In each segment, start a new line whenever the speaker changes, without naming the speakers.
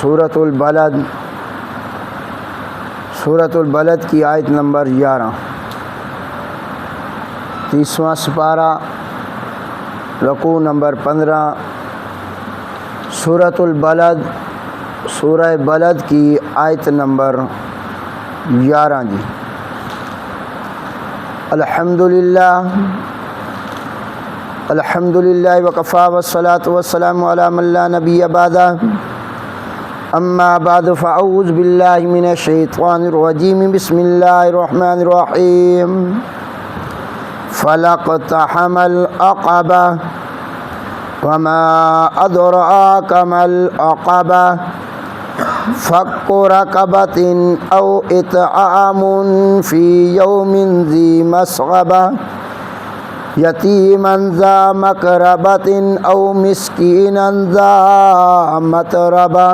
سورۃ البلد، سورۃ البلد کی آیت نمبر 11، 30واں سپارہ، رکوع نمبر 15۔ سورۃ البلد، سورہ بلد کی آیت نمبر 11 جی۔ الحمدللہ الحمدللہ وکفی والصلاۃ والسلام علی من لا نبی بعدہ، اما بعد فاعوذ باللہ من الشیطان الرجیم، بسم اللہ الرحمن الرحیم۔ فلاقتحم العقبہ وما ادراک ما العقبہ، فک رقبۃ او اطعام فی یوم ذی مسغبہ، یتیما ذا مقربۃ او مسکینا ذا متربہ،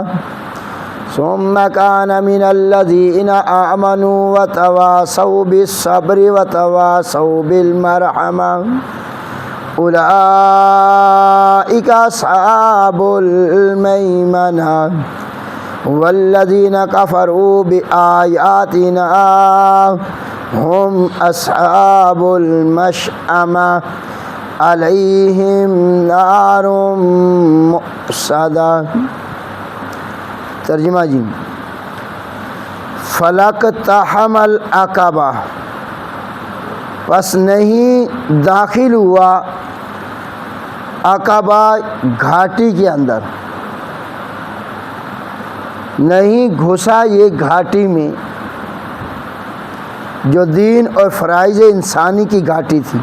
ثم کان من الذین آمنوا وتواصوا بالصبر وتواصوا بالمرحمہ، اولئک اصحاب المیمنہ، والذین کفروا بآیاتنا ہم اصحاب المشأمہ، علیہم نار مؤصدہ۔ ترجمہ جی، فلاقتحم العقبہ، پس نہیں داخل ہوا عقبہ گھاٹی کے اندر، نہیں گھسا یہ گھاٹی میں جو دین اور فرائض انسانی کی گھاٹی تھی۔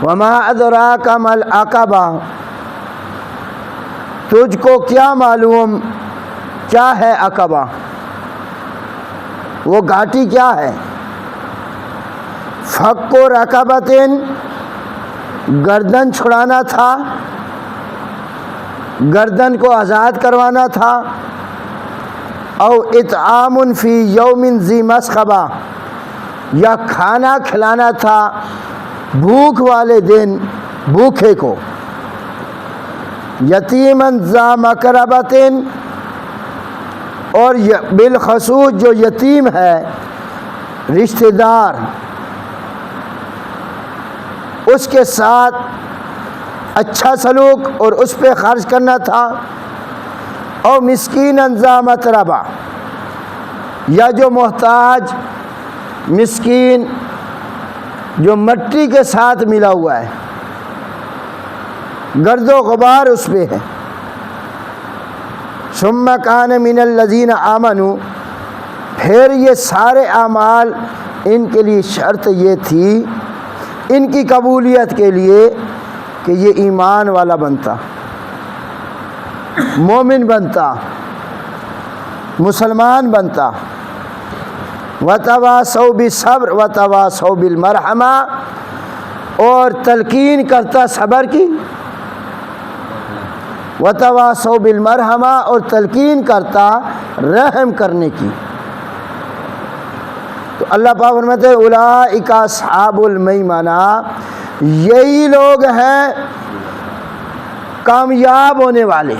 وما ادراک ما العقبہ، تجھ کو کیا معلوم کیا ہے عقبہ، وہ گھاٹی کیا ہے؟ فک رقبۃ، گردن چھڑانا تھا، گردن کو آزاد کروانا تھا، او اطعام فی یوم ذی مسغبہ، یا کھانا کھلانا تھا بھوک والے دن بھوکے کو، یتیما ذا مقربۃ، اور بالخصوص جو یتیم ہے رشتہ دار اس کے ساتھ اچھا سلوک اور اس پہ خرچ کرنا تھا، اور مسکینا ذا متربہ، یا جو محتاج مسکین جو مٹی کے ساتھ ملا ہوا ہے، گرد و غبار اس پہ ہے۔ ثم کان من الذین آمنوا، پھر یہ سارے اعمال ان کے لیے شرط یہ تھی ان کی قبولیت کے لیے کہ یہ ایمان والا بنتا، مومن بنتا، مسلمان بنتا۔ وتواصوا بالصبر وتواصوا بالمرحمہ، اور تلقین کرتا صبر کی، وتواصوا بالمرحمہ، اور تلقین کرتا رحم کرنے کی۔ تو اللہ پاک فرماتے ہیں اولئک اصحاب المیمنہ، یہی لوگ ہیں کامیاب ہونے والے،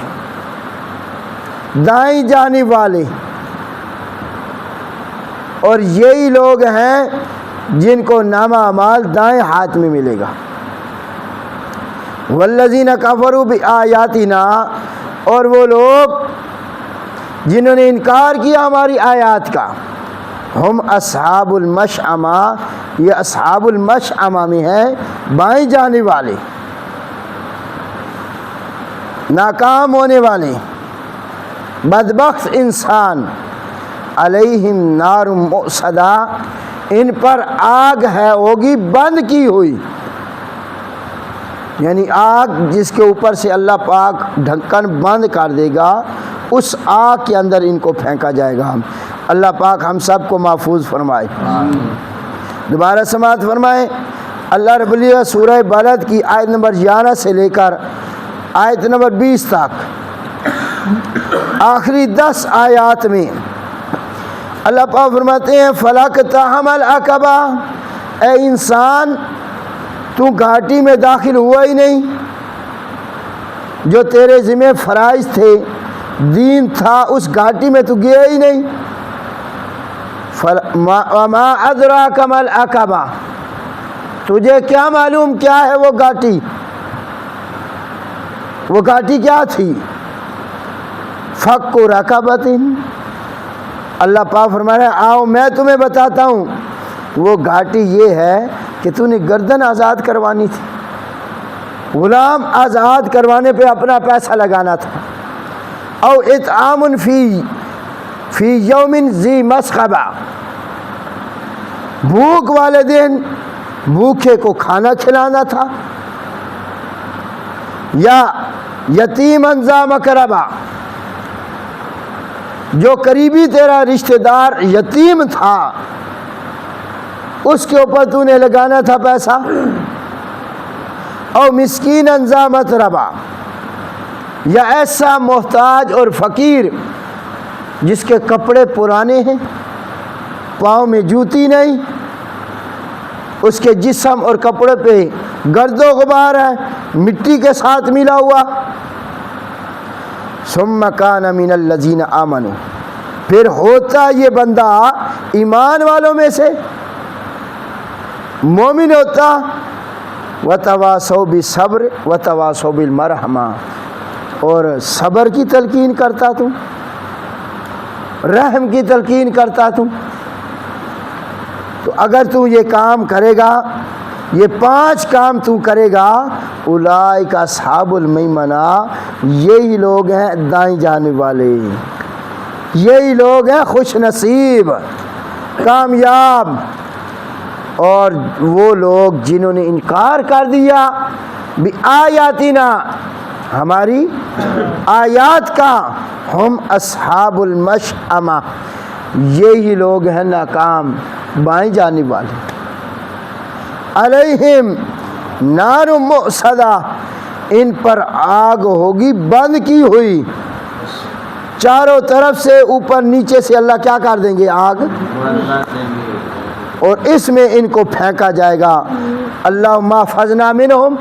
دائیں جانب والے، اور یہی لوگ ہیں جن کو نامہ اعمال دائیں ہاتھ میں ملے گا۔ والذین کفروا بآیاتنا، اور وہ لوگ جنہوں نے انکار کیا ہماری آیات کا، ہم اصحاب المشأمہ، یہ اصحاب المشأمہ میں ہے بائیں جانے والے، ناکام ہونے والے، بدبخت انسان۔ علیہم نار مؤصدہ، ان پر آگ ہے ہوگی بند کی ہوئی، یعنی آگ جس کے اوپر سے اللہ پاک ڈھکن بند کر دے گا، اس آگ کے اندر ان کو پھینکا جائے گا۔ اللہ پاک ہم سب کو محفوظ فرمائے۔ دوبارہ سماعت فرمائیں۔ اللہ رب العزت سورہ بلد کی آیت نمبر 11 سے لے کر آیت نمبر 20 تک آخری 10 آیات میں اللہ پاک فرماتے ہیں فلاقتحم العقبہ، اے انسان تو گھاٹی میں داخل ہوا ہی نہیں، جو تیرے ذمہ فرائض تھے دین تھا اس گھاٹی میں تو گیا ہی نہیں. وما ادراک ما العقبہ، تجھے کیا معلوم کیا ہے وہ گھاٹی؟ وہ گھاٹی کیا تھی؟ فک رقبۃ. اللہ پاک فرما رہے ہیں آؤ میں تمہیں بتاتا ہوں. وہ گھاٹی یہ ہے کہ تو نے گردن آزاد کروانی تھی، غلام آزاد کروانے پہ اپنا پیسہ لگانا تھا. او اطعام فی یوم ذی مسغبہ، بھوک والے دن بھوکے کو کھانا کھلانا تھا. یا یتیما ذا مقربہ، جو قریبی تیرا رشتہ دار یتیم تھا اس کے اوپر تو نے لگانا تھا پیسہ. او مسکینا ذا متربہ، یا ایسا محتاج اور فقیر جس کے کپڑے پرانے ہیں، پاؤں میں جوتی نہیں، اس کے جسم اور کپڑے پہ گرد و غبار ہے، مٹی کے ساتھ ملا ہوا. ثم کان من الذین آمنوا، پھر ہوتا یہ بندہ ایمان والوں میں سے، مومن ہوتا. وتواصوا بالصبر وتواصوا بالمرحمہ، اور صبر کی تلقین کرتا تم، رحم کی تلقین کرتا تم. تو اگر تو یہ کام کرے گا، یہ 5 کام تو کرے گا، اولئک اصحاب المیمنہ، یہی لوگ ہیں دائیں جانب والے، یہی لوگ ہیں خوش نصیب کامیاب. اور وہ لوگ جنہوں نے انکار کر دیا بآیاتنا، ہماری آیات کا، ہم اصحاب المشأمہ، یہی لوگ ہیں ناکام بائیں جانب والے. علیہم نار مؤصدہ، ان پر آگ ہوگی بند کی ہوئی، چاروں طرف سے اوپر نیچے سے اللہ کیا کر دیں گے؟ آگ، اور اس میں ان کو پھینکا جائے گا. اللہم احفظنا منہم،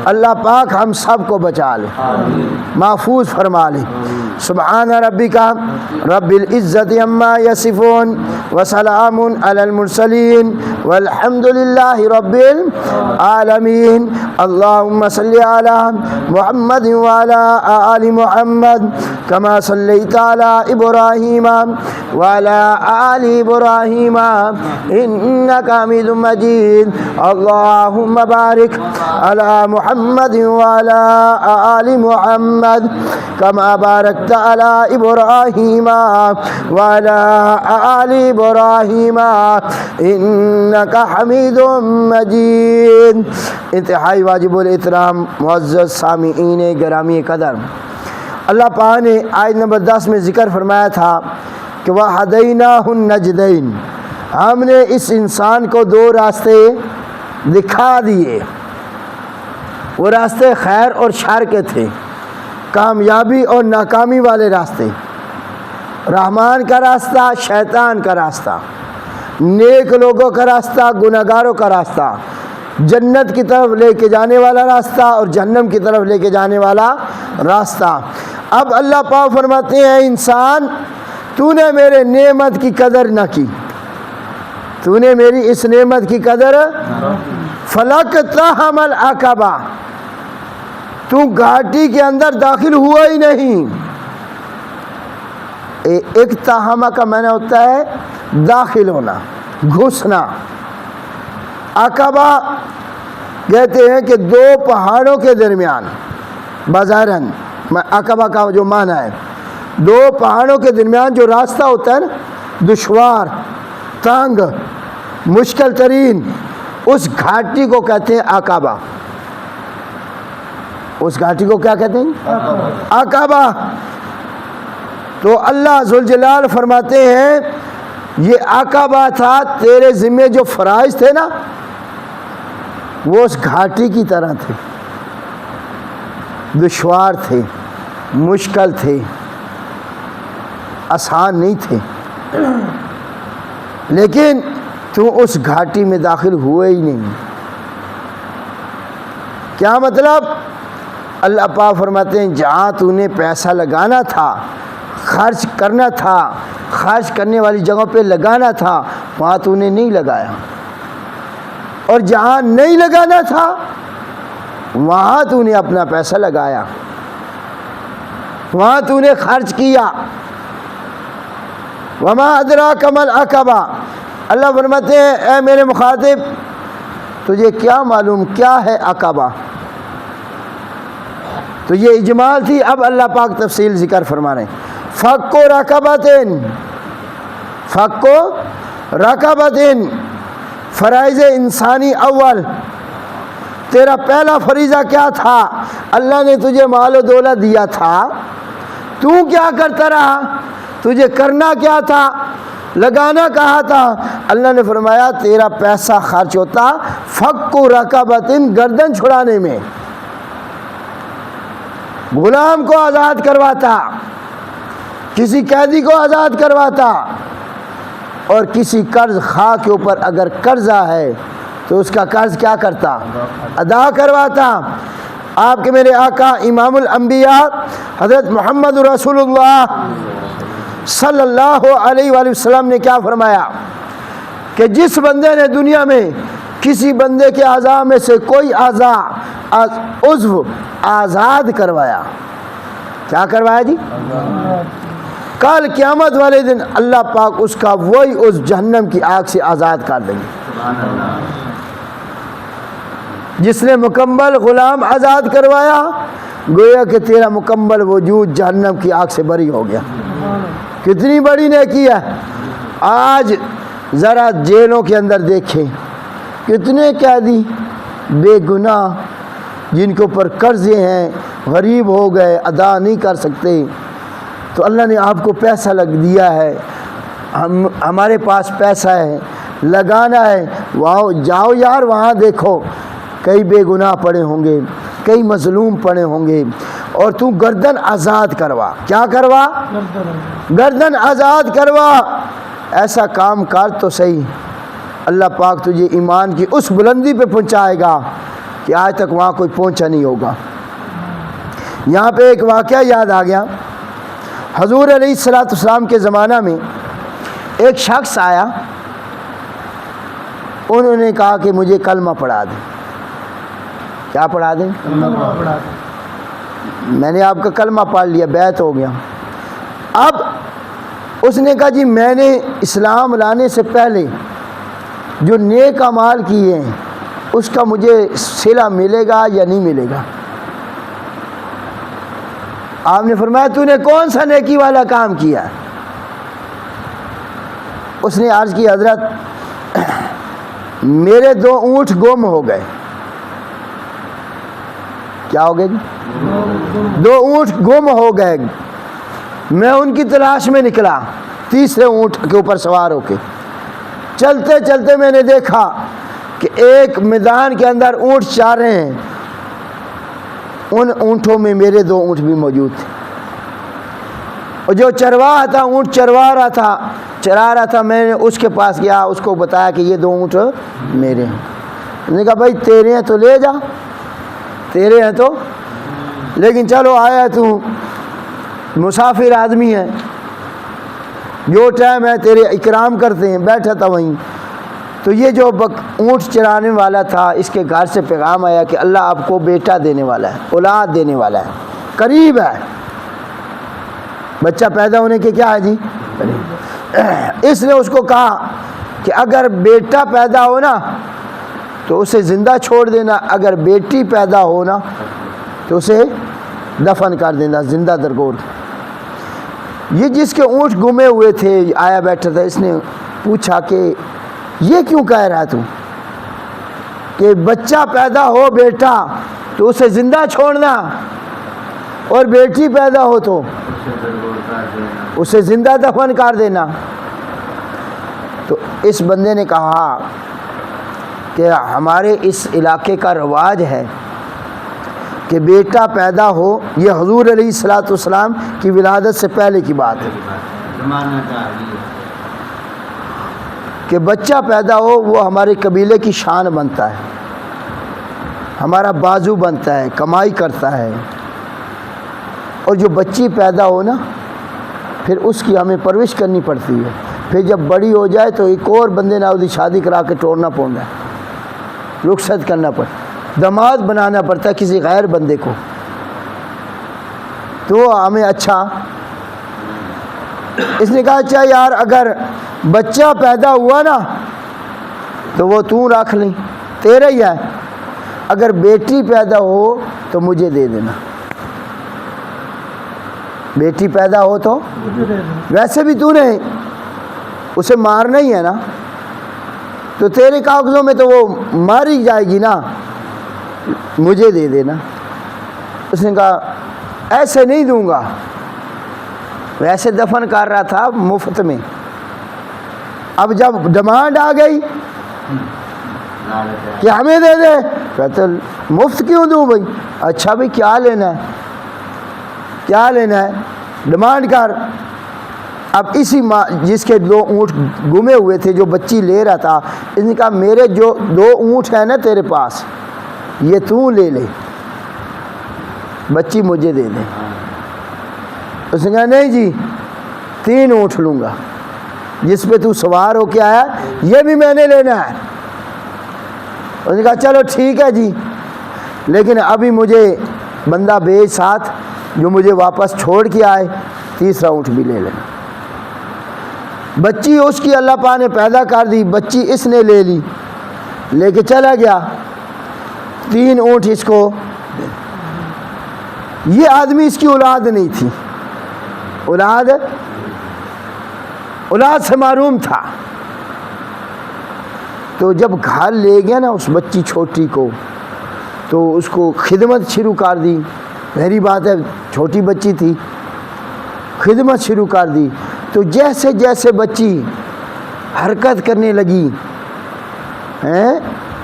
اللہ پاک ہم سب کو بچا لے، محفوظ فرما لے. سبحان ربک رب العزت عما یصفون وسلام علی المرسلین والحمد للہ رب العالمین. اللہم صلی علی محمد وعلی آل محمد کما صلیت علی ابراہیم وعلی آل ابراہیم انک حمید مجید. اللہم بارک علی محمد وعلی آل محمد کما بارکت علی ابراہیم وعلی آل ابراہیم انک حمید مجید. انتہائی واجب الاحترام معزز سامعین گرامی قدر، اللہ پاک نے آیت نمبر 10 میں ذکر فرمایا تھا کہ وَہَدَيْنَاهُ النَّجْدَيْنِ، ہم نے اس انسان کو 2 راستے دکھا دیے. وہ راستے خیر اور شر کے تھے، کامیابی اور ناکامی والے راستے، رحمان کا راستہ، شیطان کا راستہ، نیک لوگوں کا راستہ، گناہگاروں کا راستہ، جنت کی طرف لے کے جانے والا راستہ اور جہنم کی طرف لے کے جانے والا راستہ. اب اللہ پاک فرماتے ہیں انسان، تو نے میرے نعمت کی قدر نہ کی، تو نے میری اس نعمت کی قدر، فَلَقْتَحَمَ الْعَقَبَةَ، تو گھاٹی کے اندر داخل ہوا ہی نہیں. اقتحم کا معنی ہوتا ہے داخل ہونا، گھسنا. عقبہ کہتے ہیں کہ 2 پہاڑوں کے درمیان، بظاہراً عقبہ کا جو معنی ہے 2 پہاڑوں کے درمیان جو راستہ ہوتا ہے نا، دشوار، تنگ، مشکل ترین، اس گھاٹی کو کہتے ہیں عقبہ. اس گھاٹی کو کیا کہتے ہیں؟ عقبہ. تو اللہ ذوالجلال فرماتے ہیں یہ عقبہ تھا، تیرے ذمہ جو فرائض تھے نا وہ اس گھاٹی کی طرح تھے، دشوار تھے، مشکل تھے، آسان نہیں تھے، لیکن تو اس گھاٹی میں داخل ہوئے ہی نہیں. کیا مطلب؟ اللہ پاک فرماتے ہیں جہاں تو نے پیسہ لگانا تھا، خرچ کرنا تھا، خرچ کرنے والی جگہوں پہ لگانا تھا، وہاں تو نے نہیں لگایا، اور جہاں نہیں لگانا تھا وہاں تو نے اپنا پیسہ لگایا، وہاں تو نے خرچ کیا۔ وما ادراک ما العقبہ، اللہ فرماتے ہیں اے میرے مخاطب تجھے کیا معلوم کیا ہے عقبہ؟ تو یہ اجمال تھی، اب اللہ پاک تفصیل ذکر فرما رہے ہیں۔ فک رقبتن، فک رقبتن، فرائض انسانی اول، تیرا پہلا فریضہ کیا تھا؟ اللہ نے تجھے مال و دولت دیا تھا، تو کیا کرتا رہا؟ تجھے کرنا کیا تھا؟ لگانا کہا تھا؟ اللہ نے فرمایا تیرا پیسہ خرچ ہوتا فک رقبتن، گردن چھڑانے میں، غلام کو آزاد کرواتا، کسی قیدی کو آزاد کرواتا، اور کسی قرض خواہ کے اوپر اگر قرضہ ہے تو اس کا قرض کیا کرتا؟ ادا کرواتا۔ آپ کے میرے آقا امام الانبیاء حضرت محمد رسول اللہ صلی اللہ علیہ وآلہ وسلم نے کیا فرمایا کہ جس بندے نے دنیا میں کسی بندے کے اعضاء میں سے کوئی عضو آزاد کروایا، کیا کروایا جی؟ کل قیامت والے دن اللہ پاک اس کا وہی عضو جہنم کی آگ سے آزاد کر دیں گے۔ جس نے مکمل غلام آزاد کروایا گویا کہ تیرا مکمل وجود جہنم کی آگ سے بری ہو گیا۔ کتنی بڑی نیکی ہے۔ آج ذرا جیلوں کے اندر دیکھیں کتنے قیدی بے گناہ جن کے اوپر قرضے ہیں، غریب ہو گئے، ادا نہیں کر سکتے، تو اللہ نے آپ کو پیسہ لگ دیا ہے، ہمارے پاس پیسہ ہے، لگانا ہے، وہاں جاؤ یار، وہاں دیکھو کئی بے گناہ پڑے ہوں گے، کئی مظلوم پڑے ہوں گے، اور تو گردن آزاد کروا۔ کیا کروا؟ گردن آزاد کروا۔ ایسا کام کر تو صحیح، اللہ پاک تجھے ایمان کی اس بلندی پہ پہنچائے گا کہ آج تک وہاں کوئی پہنچا نہیں ہوگا۔ یہاں پہ ایک واقعہ یاد آ گیا، حضور علیہ السلام کے زمانہ میں ایک شخص آیا، انہوں نے کہا کہ مجھے کلمہ پڑھا دیں۔ کیا پڑھا دیں؟ میں نے آپ کا کلمہ پڑھ لیا، بیعت ہو گیا۔ اب اس نے کہا جی میں نے اسلام لانے سے پہلے جو نیک اعمال کیے ہیں اس کا مجھے صلہ ملے گا یا نہیں ملے گا؟ آپ نے فرمایا تو نے کون سا نیکی والا کام کیا؟ اس نے عرض کی حضرت میرے 2 اونٹ گم ہو گئے۔ کیا ہو گئے جی؟ 2 اونٹ گم ہو گئے، میں ان کی تلاش میں نکلا، تیسرے اونٹ کے اوپر سوار ہو کے چلتے چلتے میں نے دیکھا کہ ایک میدان کے اندر اونٹ چار رہے ہیں، ان اونٹوں میں میرے 2 اونٹ بھی موجود تھے، اور جو چرواہا تھا اونٹ چرا رہا تھا، میں نے اس کے پاس گیا، اس کو بتایا کہ یہ 2 اونٹ میرے ہیں۔ میں نے کہا بھائی تیرے ہیں تو لے جا، تیرے ہیں تو، لیکن چلو آیا تو مسافر آدمی ہے، جو ٹائم ہے تیرے اکرام کرتے ہیں، بیٹھا تھا وہیں۔ تو یہ جو اونٹ چرانے والا تھا اس کے گھر سے پیغام آیا کہ اللہ آپ کو بیٹا دینے والا ہے، اولاد دینے والا ہے، قریب ہے، بچہ پیدا ہونے کے کیا ہے جی؟ اس نے اس کو کہا کہ اگر بیٹا پیدا ہو نا تو اسے زندہ چھوڑ دینا، اگر بیٹی پیدا ہو نا تو اسے دفن کر دینا زندہ درگور۔ یہ جس کے اونٹ گمے ہوئے تھے آیا بیٹھا تھا، اس نے پوچھا کہ یہ کیوں کہہ رہا تو کہ بچہ پیدا ہو بیٹا تو اسے زندہ چھوڑنا، اور بیٹی پیدا ہو تو اسے زندہ دفن کر دینا؟ تو اس بندے نے کہا کہ ہمارے اس علاقے کا رواج ہے کہ بیٹا پیدا ہو، یہ حضور علیہ السلام کی ولادت سے پہلے کی بات ہے، کہ بچہ پیدا ہو وہ ہمارے قبیلے کی شان بنتا ہے، ہمارا بازو بنتا ہے، کمائی کرتا ہے، اور جو بچی پیدا ہو نا پھر اس کی ہمیں پرورش کرنی پڑتی ہے، پھر جب بڑی ہو جائے تو ایک اور بندے نے اس کی شادی کرا کے توڑنا پڑتا ہے، رخصت کرنا پڑتا، داماد بنانا پڑتا ہے کسی غیر بندے کو، تو ہمیں اچھا اس نے کہا اچھا یار اگر بچہ پیدا ہوا نا تو وہ تو رکھ لیں، تیرا ہی ہے، اگر بیٹی پیدا ہو تو مجھے دے دینا، بیٹی پیدا ہو تو ویسے بھی تو نے اسے مارنا ہی ہے نا، تو تیرے کاغذوں میں تو وہ ماری جائے گی نا، مجھے دے دینا۔ اس نے کہا ایسے نہیں دوں گا، ویسے دفن کر رہا تھا مفت میں، اب جب ڈیمانڈ آ گئی کہ ہمیں دے دے، کہتے مفت کیوں دوں بھائی، اچھا بھائی کیا لینا ہے، کیا لینا ہے، ڈیمانڈ کر۔ اب اسی جس کے 2 اونٹ گمے ہوئے تھے جو بچی لے رہا تھا، اس نے کہا میرے جو 2 اونٹ ہیں نا تیرے پاس یہ تو لے لے، بچی مجھے دے دے۔ اس نے کہا نہیں جی 3 اونٹ لوں گا، جس پہ تو سوار ہو کے آیا یہ بھی میں نے لینا ہے۔ اس نے کہا چلو ٹھیک ہے جی، لیکن ابھی مجھے بندہ بھیج ساتھ جو مجھے واپس چھوڑ کے آئے، 3 اونٹ بھی لے لینا۔ بچی اس کی اللہ پاک نے پیدا کر دی، بچی اس نے لے لی، لے کے چلا گیا، 3 اونٹ اس کو، یہ آدمی اس کی اولاد نہیں تھی، اولاد سے محروم تھا، تو جب گھر لے گیا نا اس بچی چھوٹی کو تو اس کو خدمت شروع کر دی، ظاہری بات ہے چھوٹی بچی تھی، خدمت شروع کر دی، تو جیسے جیسے بچی حرکت کرنے لگی،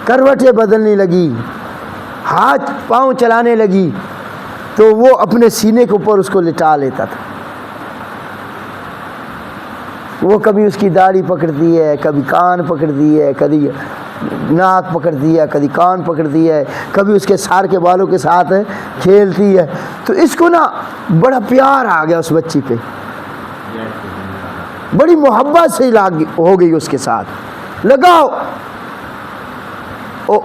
کروٹیں بدلنے لگی، ہاتھ پاؤں چلانے لگی، تو وہ اپنے سینے کے اوپر اس کو لٹا لیتا تھا، وہ کبھی اس کی داڑھی پکڑتی ہے، کبھی کان پکڑتی ہے، کبھی ناک پکڑتی ہے، کبھی کان پکڑتی ہے، کبھی اس کے سار کے بالوں کے ساتھ کھیلتی ہے، تو اس کو نا بڑا پیار آ گیا اس بچی پہ، بڑی محبت سے ہو گئی اس کے ساتھ، لگاؤ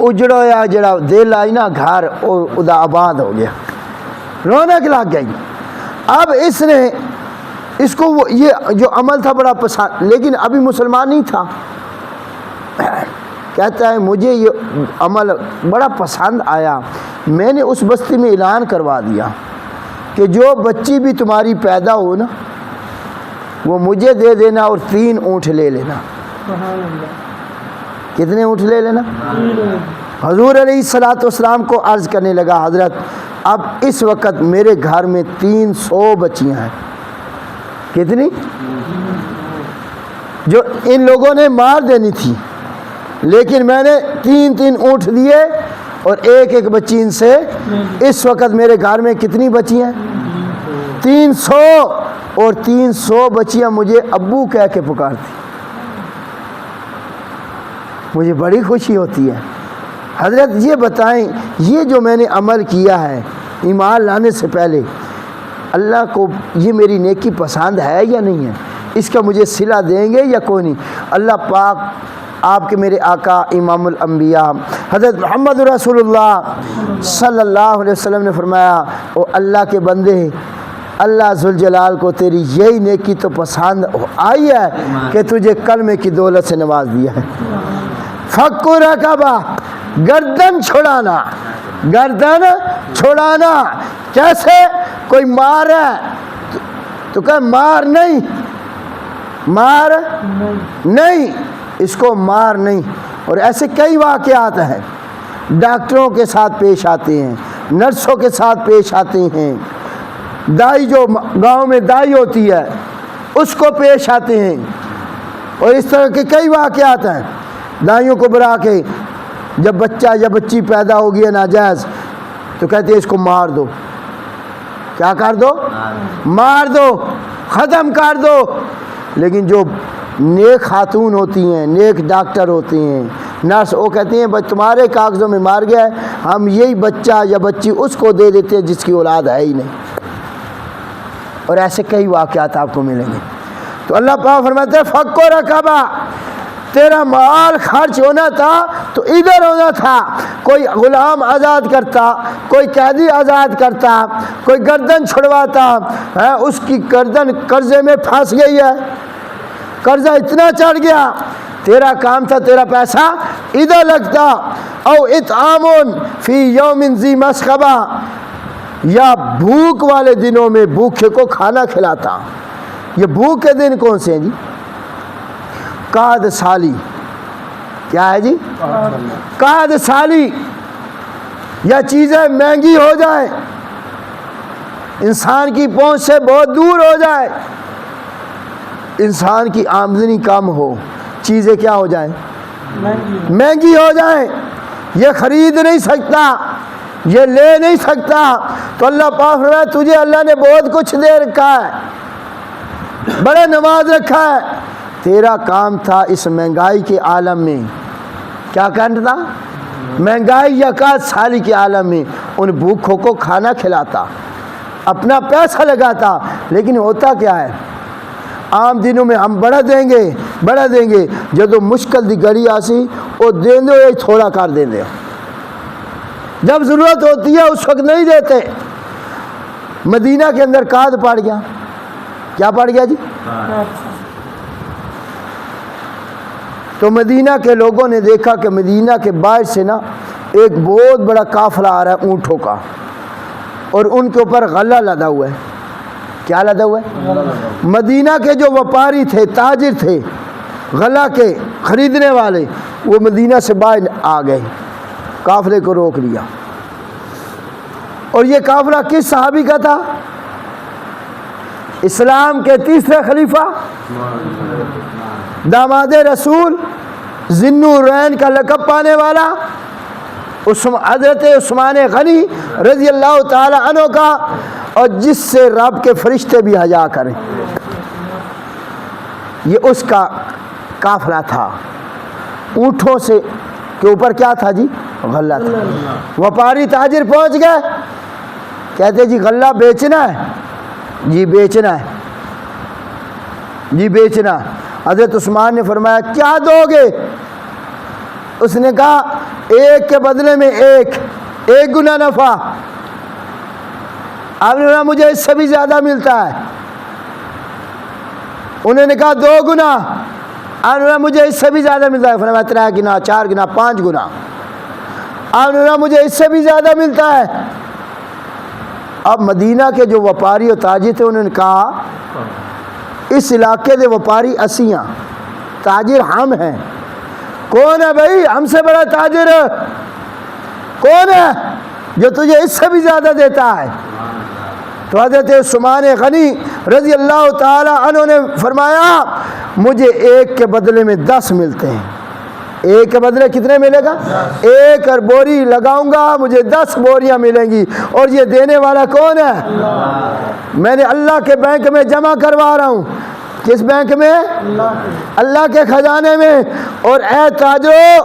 اجڑو یا جڑا دل آئی نا گھر ادا آباد ہو گیا، رونق لگ گئی۔ اب اس نے اس کو یہ جو عمل تھا بڑا پسند، لیکن ابھی مسلمان نہیں تھا، کہتا ہے مجھے یہ عمل بڑا پسند آیا، میں نے اس بستی میں اعلان کروا دیا کہ جو بچی بھی تمہاری پیدا ہو نا وہ مجھے دے دینا اور 3 اونٹ لے لینا۔ کتنے اونٹ لے لینا؟ حضور علیہ الصلوۃ والسلام کو عرض کرنے لگا حضرت اب اس وقت میرے گھر میں 300 بچیاں ہیں، کتنی؟ جو ان لوگوں نے مار دینی تھی، لیکن میں نے 3 اونٹ دیے اور ایک بچی ان سے، اس وقت میرے گھر میں کتنی بچی ہیں؟ 300، اور 300 بچیاں مجھے ابو کہہ کے پکارتی، مجھے بڑی خوشی ہوتی ہے۔ حضرت یہ بتائیں یہ جو میں نے عمل کیا ہے ایمان لانے سے پہلے، اللہ کو یہ میری نیکی پسند ہے یا نہیں ہے، اس کا مجھے صلہ دیں گے یا کوئی نہیں؟ اللہ پاک آپ کے میرے آقا امام الانبیاء حضرت محمد رسول اللہ صلی اللہ علیہ وسلم نے فرمایا او اللہ کے بندے، اللہ ذوالجلال کو تیری یہی نیکی تو پسند آئی ہے کہ تجھے کلمے کی دولت سے نواز دیا ہے۔ فک رقبہ، گردن چھڑانا، گردن چھڑانا، کیسے؟ کوئی مار ہے تو کہ مار نہیں، مار نہیں، اس کو مار نہیں۔ اور ایسے کئی واقعات ہیں، ڈاکٹروں کے ساتھ پیش آتے ہیں، نرسوں کے ساتھ پیش آتے ہیں، دائی جو گاؤں میں دائی ہوتی ہے اس کو پیش آتے ہیں، اور اس طرح کے کئی واقعات ہیں۔ دائیوں کو بلا کے جب بچہ یا بچی پیدا ہو گیا ناجائز تو کہتے ہیں اس کو مار دو، کیا کر دو؟ مار دو، ختم کر دو۔ لیکن جو نیک خاتون ہوتی ہیں، نیک ڈاکٹر ہوتے ہیں، نرس وہ کہتی ہیں بھائی تمہارے کاغذوں میں مار گیا ہے، ہم یہی بچہ یا بچی اس کو دے دیتے ہیں جس کی اولاد ہے ہی نہیں. اور ایسے کئی واقعات آپ کو ملیں گے. تو اللہ پاک فرماتے ہیں فک و رقبہ، تیرا مال خرچ ہونا تھا تو ادھر ہونا تھا. کوئی غلام آزاد کرتا، کوئی قیدی آزاد کرتا، کوئی گردن چھڑواتا، اس کی گردن قرضے میں پھنس گئی ہے، قرضہ اتنا چڑھ گیا، تیرا کام تھا تیرا پیسہ ادھر لگتا. او اطعام فی یوم ذی مسغبہ، یا بھوک والے دنوں میں بھوکے کو کھانا کھلاتا. یہ بھوک کے دن کون سے ہیں جی؟ قحط سالی. کیا ہے جی؟ قحط سالی، یا چیزیں مہنگی ہو جائیں، انسان کی پہنچ سے بہت دور ہو جائے، انسان کی آمدنی کم ہو، چیزیں کیا ہو جائیں؟ مہنگی ہو جائیں، یہ خرید نہیں سکتا، یہ لے نہیں سکتا. تو اللہ پاک فرمایا تجھے اللہ نے بہت کچھ دے رکھا ہے، بڑا نواز رکھا ہے. تیرا کام تھا اس مہنگائی کے عالم میں کیا کرنا تھا؟ مہنگائی یا قحط سالی کے عالم میں ان بھوکوں کو کھانا کھلاتا، اپنا پیسہ لگاتا. لیکن ہوتا کیا ہے، عام دنوں میں ہم بڑھا دیں گے، جدو مشکل دی گھڑی آسی وہ دیں دو یا تھوڑا کر دیں دے، جب ضرورت ہوتی ہے اس وقت نہیں دیتے. مدینہ کے اندر قحط پڑ گیا. کیا پڑ گیا جی؟ تو مدینہ کے لوگوں نے دیکھا کہ مدینہ کے باہر سے نا ایک بہت بڑا قافلہ آ رہا ہے اونٹوں کا، اور ان کے اوپر غلہ لدا ہوا ہے. کیا لدا ہوا ہے؟ مدینہ کے جو وپاری تھے، تاجر تھے، غلہ کے خریدنے والے، وہ مدینہ سے باہر آ گئے، قافلے کو روک لیا. اور یہ قافلہ کس صحابی کا تھا؟ اسلام کے تیسرے خلیفہ، داماد رسول، ذی-النورین کا لقب پانے والا حضرت عثمان غنی رضی اللہ تعالی عنہ کا، اور جس سے رب کے فرشتے بھی حیا کریں. یہ اس کا قافلہ تھا. اونٹوں سے کے اوپر کیا تھا جی؟ غلہ تھا. وپاری تاجر پہنچ گئے، کہتے جی غلہ بیچنا ہے؟ جی بیچنا ہے، جی بیچنا. حضرت عثمان نے فرمایا کیا دو گے؟ اس نے کہا ایک کے بدلے میں ایک گنا نفع. آپ نے کہا مجھے اس سے بھی زیادہ ملتا ہے. انہوں نے کہا 2 گنا. آپ نے کہا مجھے اس سے بھی زیادہ ملتا ہے. فرمایا 3 گنا، 4 گنا، 5 گنا. آپ نے کہا مجھے اس سے بھی زیادہ ملتا ہے. اب مدینہ کے جو وپاری اور تاجر تھے انہوں نے کہا اس علاقے دے وپاری اسیاں، تاجر ہم ہیں. کون ہے بھائی ہم سے بڑا تاجر؟ کون ہے جو تجھے اس سے بھی زیادہ دیتا ہے؟ تو حضرت عثمان غنی رضی اللہ تعالی عنہ نے فرمایا مجھے 1 کے بدلے میں 10 ملتے ہیں. 1 کے بدلے کتنے ملے گا؟ 1 اور بوری لگاؤں گا مجھے 10 بوریاں ملیں گی. اور یہ دینے والا کون ہے؟ میں نے اللہ کے بینک میں جمع کروا رہا ہوں. کس بینک میں؟ اللہ کے خزانے میں. اور اے تاجروں،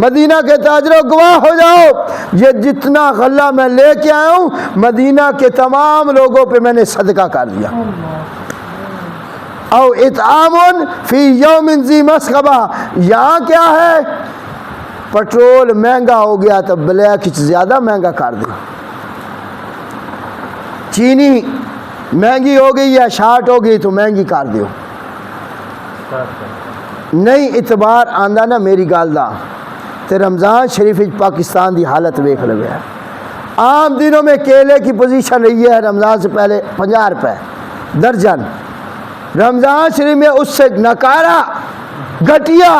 مدینہ کے تاجروں گواہ ہو جاؤ، یہ جتنا غلہ میں لے کے آیا ہوں مدینہ کے تمام لوگوں پہ میں نے صدقہ کر دیا. او اطعام فی یوم ذی مسغبہ. یہاں کیا ہے؟ پٹرول مہنگا ہو گیا تو بلیک زیادہ مہنگا کر دیا. چینی مہنگی ہو گئی یا شارٹ ہو گئی تو مہنگی کر دیو. نہیں اعتبار آندا نا میری گل دا تے رمضان شریف پاکستان دی حالت ویکھ لو. عام دنوں میں کیلے کی پوزیشن رہی ہے رمضان سے پہلے 50 روپے درجن. رمضان شریف میں اس سے نکارا گھٹیا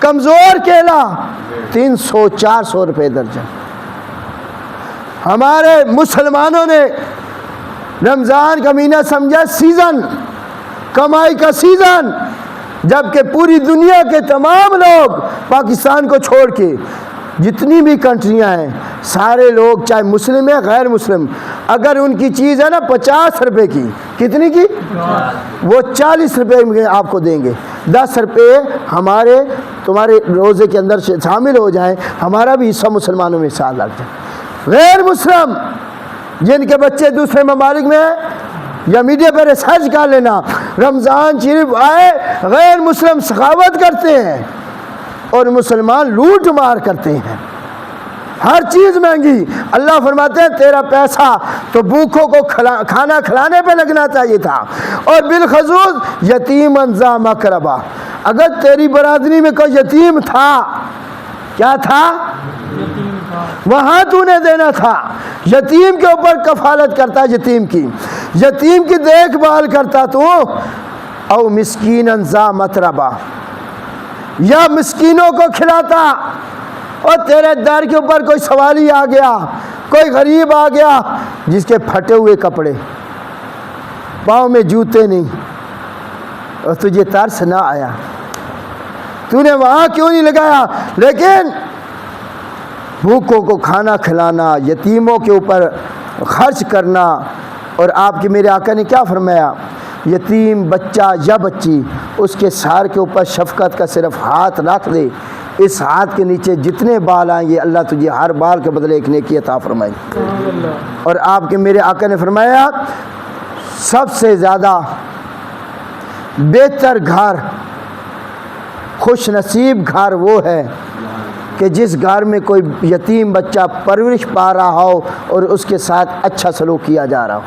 کمزور کیلا 300-400 روپے درجن. ہمارے مسلمانوں نے رمضان کا مہینہ سمجھا سیزن، کمائی کا سیزن، جبکہ پوری دنیا کے تمام لوگ پاکستان کو چھوڑ کے جتنی بھی کنٹریاں ہیں سارے لوگ چاہے مسلم ہے غیر مسلم، اگر ان کی چیز ہے نا 50 روپے کی، کتنی کی؟ وہ 40 روپے میں آپ کو دیں گے، 10 روپے ہمارے تمہارے روزے کے اندر شامل ہو جائیں، ہمارا بھی حصہ مسلمانوں میں حصہ لگ جائے۔ غیر مسلم جن کے بچے دوسرے ممالک میں ہیں، یا میڈیا پہ ریسرچ کر لینا، رمضان شریف آئے غیر مسلم سخاوت کرتے ہیں اور مسلمان لوٹ مار کرتے ہیں، ہر چیز مہنگی۔ اللہ فرماتے ہیں تیرا پیسہ تو بھوکوں کو کھانا کھلانے پہ لگنا چاہیے تھا، اور بالخصوص یتیم ذا مقربہ، اگر تیری برادری میں کوئی یتیم تھا، کیا تھا؟ وہاں تو نے دینا تھا۔ یتیم کے اوپر کفالت کرتا، یتیم کی دیکھ بھال کرتا تو، او مسکینا ذا متربہ، یا مسکینوں کو کھلاتا۔ اور تیرے در کے اوپر کوئی سوالی آ گیا، کوئی غریب آ گیا جس کے پھٹے ہوئے کپڑے، پاؤں میں جوتے نہیں، اور تجھے ترس نہ آیا، تو نے وہاں کیوں نہیں لگایا؟ لیکن بھوکوں کو کھانا کھلانا، یتیموں کے اوپر خرچ کرنا۔ اور آپ کے میرے آقا نے کیا فرمایا؟ یتیم بچہ یا بچی، اس کے سار کے اوپر شفقت کا صرف ہاتھ رکھ دے، اس ہاتھ کے نیچے جتنے بال آئیں گے اللہ تجھے ہر بال کے بدلے ایک نیکی عطا فرمائے۔ اور آپ کے میرے آقا نے فرمایا سب سے زیادہ بہتر گھر، خوش نصیب گھر وہ ہے کہ جس گھر میں کوئی یتیم بچہ پرورش پا رہا ہو اور اس کے ساتھ اچھا سلوک کیا جا رہا ہو،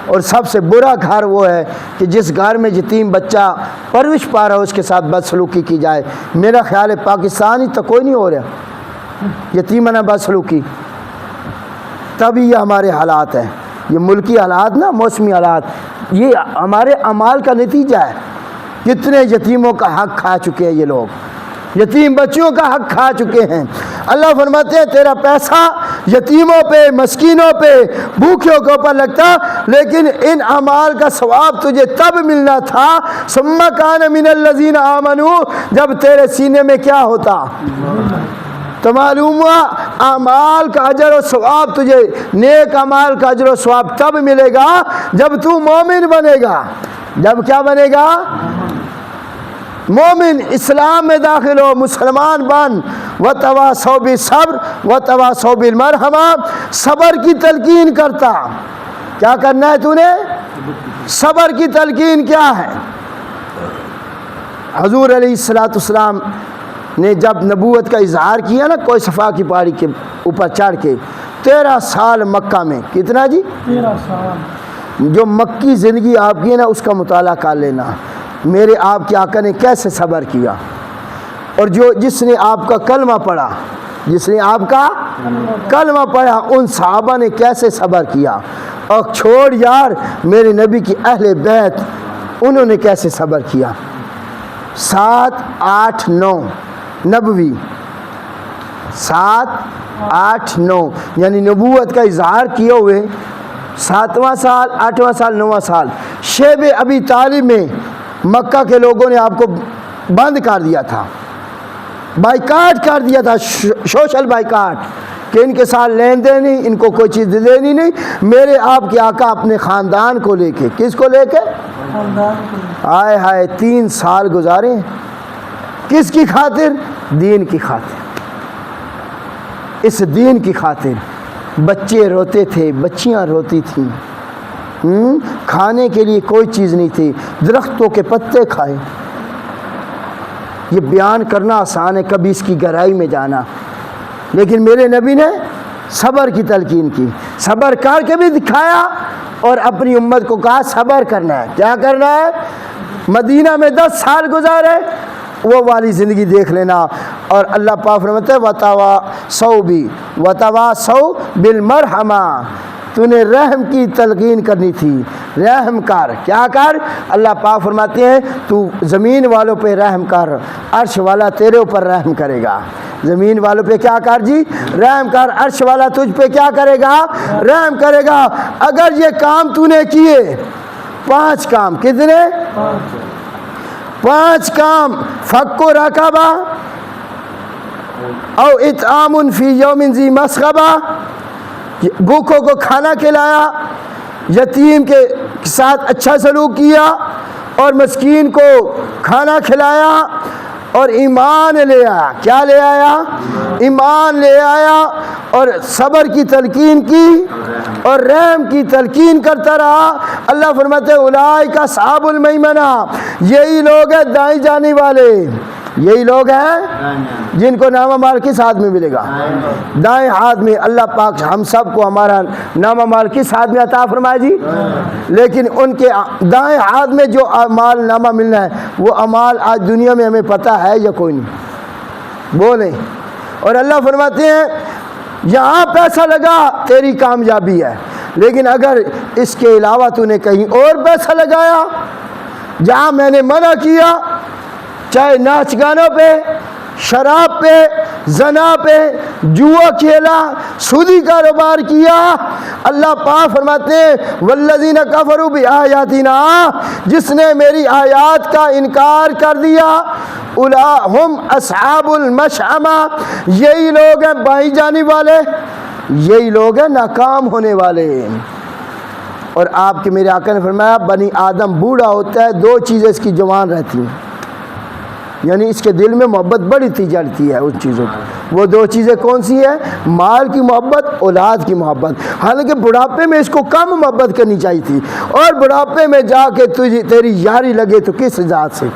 اور سب سے برا گھر وہ ہے کہ جس گھر میں یتیم بچہ پرورش پا رہا ہو اس کے ساتھ بدسلوکی کی جائے۔ میرا خیال ہے پاکستان ہی تو کوئی نہیں ہو رہا یتیمانہ بدسلوکی، تبھی یہ ہمارے حالات ہیں، یہ ملکی حالات نا، موسمی حالات، یہ ہمارے اعمال کا نتیجہ ہے۔ کتنے یتیموں کا حق کھا چکے ہیں یہ لوگ، یتیم بچیوں کا حق کھا چکے ہیں۔ اللہ فرماتے ہیں تیرا پیسہ یتیموں پہ، مسکینوں پہ، بھوکھوں کے اوپر لگتا، لیکن ان اعمال کا ثواب تجھے تب ملنا تھا ثم کان من الذین آمنوا، جب تیرے سینے میں کیا ہوتا؟ تو معلوم ہوا اعمال کا اجر و ثواب تجھے، نیک اعمال کا اجر و ثواب تب ملے گا جب تو مومن بنے گا۔ جب کیا بنے گا؟ مومن، اسلام میں داخل ہو، مسلمان بن۔ وتواصوا بالصبر وتواصوا بالمرحمہ، صبر کی تلقین کرتا۔ کیا کرنا ہے تو نے؟ صبر کی تلقین کیا ہے؟ حضور علیہ السلام نے جب نبوت کا اظہار کیا نا کوئی صفا کی پہاڑی کے اوپر چڑھ کے، 13 سال مکہ میں، کتنا جی؟ 13 سال۔ جو مکی زندگی آپ کی ہے نا اس کا مطالعہ کر لینا، میرے آپ کے آقا نے کیسے صبر کیا، اور جس نے آپ کا کلمہ پڑھا، جس نے آپ کا کلمہ پڑھا، ان صحابہ نے کیسے صبر کیا، اور چھوڑ یار میرے نبی کی اہل بیت، انہوں نے کیسے صبر کیا۔ 7، 8، 9 نبوی، 7، 8، 9 یعنی نبوت کا اظہار کیے ہوئے 7واں سال، 8واں سال، 9واں سال، شیب ابی طالب میں مکہ کے لوگوں نے آپ کو بند کر دیا تھا، بائیکاٹ کر دیا تھا، سوشل بائیکاٹ، کہ ان کے ساتھ لین دین نہیں، ان کو کوئی چیز دینی نہیں۔ میرے آپ کے آقا اپنے خاندان کو لے کے، کس کو لے کے؟ آئے ہائے 3 سال گزارے، کس کی خاطر؟ دین کی خاطر، اس دین کی خاطر۔ بچے روتے تھے، بچیاں روتی تھیں، کھانے کے لیے کوئی چیز نہیں تھی، درختوں کے پتے کھائے۔ یہ بیان کرنا آسان ہے، کبھی اس کی گہرائی میں جانا، لیکن میرے نبی نے صبر کی تلقین کی، صبر کر کے بھی دکھایا، اور اپنی امت کو کہا صبر کرنا ہے۔ کیا کرنا ہے؟ مدینہ میں 10 سال گزارے، وہ والی زندگی دیکھ لینا۔ اور اللہ پاک فرماتے ہیں وتواصوا بالمرحمہ، تو نے رحم کی تلقین کرنی تھی، رحم کر۔ کیا کر؟ اللہ پاک فرماتے ہیں تو زمین والوں پہ رحم کر، عرش والا تیرے اوپر رحم کرے گا۔ زمین والوں پہ کیا کر جی؟ رحم کر، عرش والا تجھ پہ کیا کرے گا؟ رحم کرے گا۔ اگر یہ کام تو نے کیے، 5 کام، کتنے؟ 5 کام، فک و رقبہ، او اطعام فی یوم ذی مسغبہ، بھوکوں کو کھانا کھلایا، یتیم کے ساتھ اچھا سلوک کیا اور مسکین کو کھانا کھلایا اور ایمان لے آیا. کیا لے آیا؟ ایمان لے آیا اور صبر کی تلقین کی اور رحم کی تلقین کرتا رہا. اللہ فرماتے ہیں اولئک اصحاب المیمنہ، یہی لوگ ہیں دائیں جانے والے، یہی لوگ ہیں جن کو نامہ مال کس ہاتھ میں ملے گا؟ دائیں ہاتھ میں. اللہ پاک ہم سب کو ہمارا نامہ مال کس ہاتھ میں عطا فرمائے جی؟ لیکن ان کے دائیں ہاتھ میں جو مال نامہ ملنا ہے وہ اعمال آج دنیا میں ہمیں پتہ ہے یا کوئی نہیں؟ بولیں. اور اللہ فرماتے ہیں یہاں پیسہ لگا تیری کامیابی ہے، لیکن اگر اس کے علاوہ تو نے کہیں اور پیسہ لگایا جہاں میں نے منع کیا، چاہے ناچ گانوں پہ، شراب پہ، زنا پہ، جوا کھیلا، سودی کاروبار کیا، اللہ پاک فرماتے ہیں والذین کفروا بآیاتنا، جس نے میری آیات کا انکار کر دیا، اولئک اصحاب المشأمہ، یہی لوگ ہیں بائیں جانے والے، یہی لوگ ہیں ناکام ہونے والے. اور آپ کے میرے آقا نے فرمایا بنی آدم بوڑھا ہوتا ہے، دو چیزیں اس کی جوان رہتی ہیں، یعنی اس کے دل میں محبت بڑی تھی جڑتی ہے ان چیزوں کی. وہ دو چیزیں کون سی ہیں؟ مال کی محبت، اولاد کی محبت. حالانکہ بڑھاپے میں اس کو کم محبت کرنی چاہیے تھی، اور بڑھاپے میں جا کے تیری یاری لگے تو کس ذات سے؟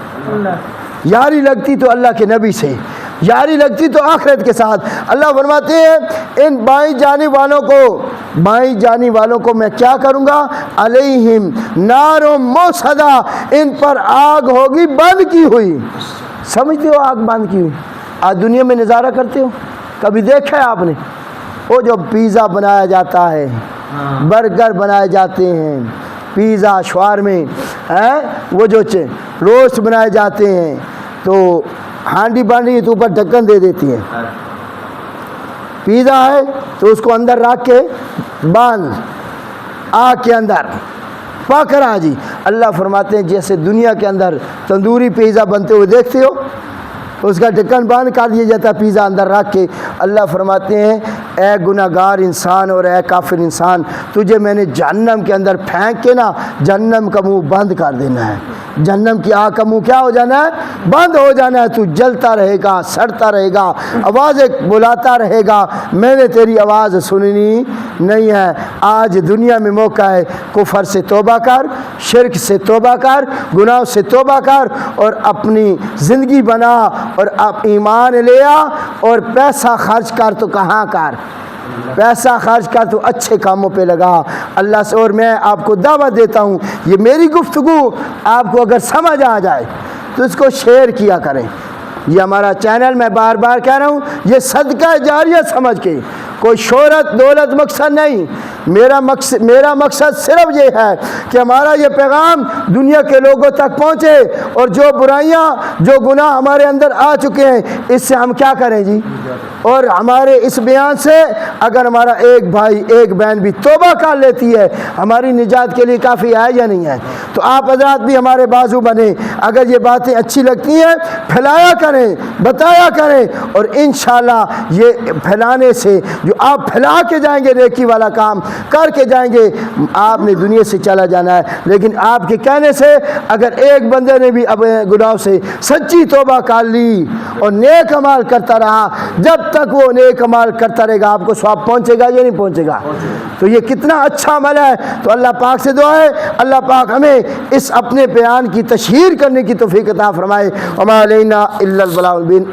یاری لگتی تو اللہ کے نبی سے، یاری لگتی تو آخرت کے ساتھ. اللہ فرماتے ہیں ان بائیں جانے والوں کو میں کیا کروں گا؟ علیہم نار موصدہ، ان پر آگ ہوگی بند کی ہوئی. سمجھتے ہو آگ بند کی ہوئی؟ آج دنیا میں نظارہ کرتے ہو؟ کبھی دیکھا ہے آپ نے وہ جو پیزا بنایا جاتا ہے، برگر بنائے جاتے ہیں، پیزا شاورمے، وہ جو روسٹ بنائے جاتے ہیں، تو ہانڈی بن رہی ہے تو اوپر ڈھکن دے دیتی ہے. پیزا ہے تو اس کو اندر رکھ کے باندھ آگ کے اندر پک رہا جی. اللہ فرماتے ہیں جیسے دنیا کے اندر تندوری پیزا بنتے ہوئے دیکھتے ہو، اس کا ڈھکن باندھ کر دیا جاتا ہے پیزا اندر رکھ کے. اللہ فرماتے ہیں اے گناہگار انسان اور اے کافر انسان، تجھے میں نے جہنم کے اندر پھینک کے نا جہنم کا منہ بند کر دینا ہے. جہنم کی آگ کا منہ کیا ہو جانا ہے؟ بند ہو جانا ہے. تو جلتا رہے گا، سڑتا رہے گا، آوازیں بلاتا رہے گا، میں نے تیری آواز سننی نہیں ہے. آج دنیا میں موقع ہے، کفر سے توبہ کر، شرک سے توبہ کر، گناہ سے توبہ کر اور اپنی زندگی بنا اور اب ایمان لے آ اور پیسہ خرچ کر. تو کہاں کر؟ پیسہ خرچ کر تو اچھے کاموں پہ لگا اللہ سے. اور میں آپ کو دعوت دیتا ہوں، یہ میری گفتگو آپ کو اگر سمجھ آ جائے تو اس کو شیئر کیا کریں. یہ ہمارا چینل میں بار بار کہہ رہا ہوں، یہ صدقہ جاریہ سمجھ کے، کوئی شہرت دولت مقصد نہیں. میرا مقصد صرف یہ ہے کہ ہمارا یہ پیغام دنیا کے لوگوں تک پہنچے، اور جو برائیاں جو گناہ ہمارے اندر آ چکے ہیں اس سے ہم کیا کریں جی. اور ہمارے اس بیان سے اگر ہمارا ایک بھائی ایک بہن بھی توبہ کر لیتی ہے، ہماری نجات کے لیے کافی ہے یا نہیں ہے؟ تو آپ حضرات بھی ہمارے بازو بنیں. اگر یہ باتیں اچھی لگتی ہیں پھیلایا کریں، بتایا کریں، اور انشاءاللہ یہ پھیلانے سے جو آپ پھیلا کے جائیں گے نیکی والا کام کر کے جائیں گے، آپ نے دنیا سے چلا جانا ہے. لیکن آپ کے کہنے سے اگر ایک بندے نے بھی اب گناہوں سے سچی توبہ کر لی اور نیک عمل کرتا رہا، جب تک وہ نیک عمل کرتا رہے گا آپ کو ثواب پہنچے گا یا نہیں پہنچے گا؟ تو یہ کتنا اچھا عمل ہے. تو اللہ پاک سے دعا ہے اللہ پاک ہمیں اس اپنے بیان کی تشہیر کرنے کی توفیق عطا فرمائے. وما علینا الا البلاغ المبین.